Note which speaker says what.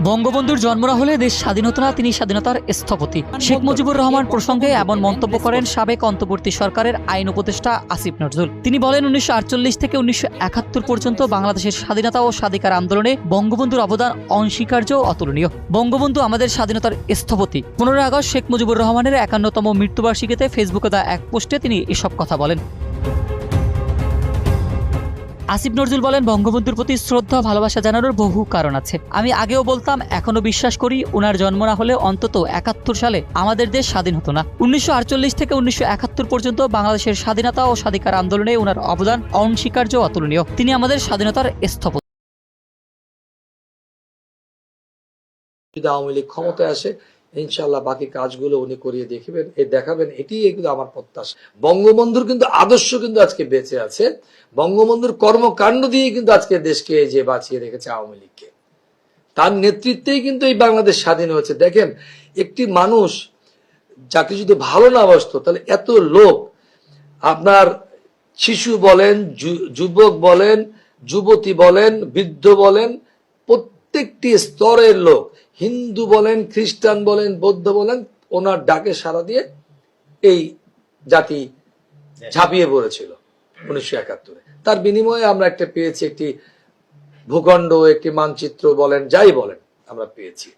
Speaker 1: বঙ্গবন্ধুর জন্ম না হলে দেশ স্বাধীন হতো না, তিনি স্বাধীনতার স্থপতি। শেখ মুজিবুর রহমান প্রসঙ্গে এমন মন্তব্য করেন সাবেক অন্তর্বর্তী সরকারের আইন উপদেষ্টা আসিফ নজরুল। তিনি বলেন, ১৯৪৮ থেকে ১৯৭১ পর্যন্ত বাংলাদেশের স্বাধীনতা ও স্বাধিকার আন্দোলনে বঙ্গবন্ধুর অবদান অনস্বীকার্য ও অতুলনীয়। বঙ্গবন্ধু আমাদের স্বাধীনতার স্থপতি। ১৫ আগস্ট শেখ মুজিবুর রহমানের ৫১তম মৃত্যুবার্ষিকীতে ফেসবুকে দেওয়া এক পোস্টে তিনি এসব কথা বলেন। আসিফ নজরুল বলেন, বঙ্গবন্ধুর প্রতি শ্রদ্ধা ভালোবাসা জানানোর বহু কারণ আছে। আমি আগেও বলতাম, এখনো বিশ্বাস করি, উনার জন্ম না হলে অন্তত ৭১ সালে আমাদের দেশ স্বাধীন হতো না। ১৯৪৮ থেকে ১৯৭১ পর্যন্ত বাংলাদেশের স্বাধীনতা ও স্বাধিকার আন্দোলনে উনার অবদান অনস্বীকার্য ও অতুলনীয়। তিনি আমাদের স্বাধীনতার স্থপতি।
Speaker 2: যদি আওয়ামী লীগ ক্ষমতায় আসে, ইনশাল্লাহ বাকি কাজগুলো উনি করিয়ে দেখাবেন, এটি কিন্তু আমার প্রত্যাশা। বঙ্গবন্ধুর কিন্তু আদর্শ কিন্তু আজকে বেঁচে আছে। বঙ্গবন্ধুর কর্মকাণ্ড দিয়ে কিন্তু আজকে দেশকে যে বাঁচিয়ে রেখেছে আওয়ামী লীগকে, তার নেতৃত্বেই কিন্তু এই বাংলাদেশ স্বাধীন হয়েছে। দেখেন, একটি মানুষ যাকে যদি ভালো না বাসতো, তাহলে এত লোক, আপনার শিশু বলেন, যুবক বলেন, যুবতী বলেন, বৃদ্ধ বলেন, প্রত্যেকটি স্তরের লোক, হিন্দু বলেন, খ্রিস্টান বলেন, বৌদ্ধ বলেন, ওনার ডাকে সাড়া দিয়ে এই জাতি ঝাঁপিয়ে পড়েছিল ১৯৭১। তার বিনিময়ে আমরা একটা পেয়েছি, একটি ভূখণ্ড, একটি মানচিত্র বলেন, যাই বলেন, আমরা পেয়েছি।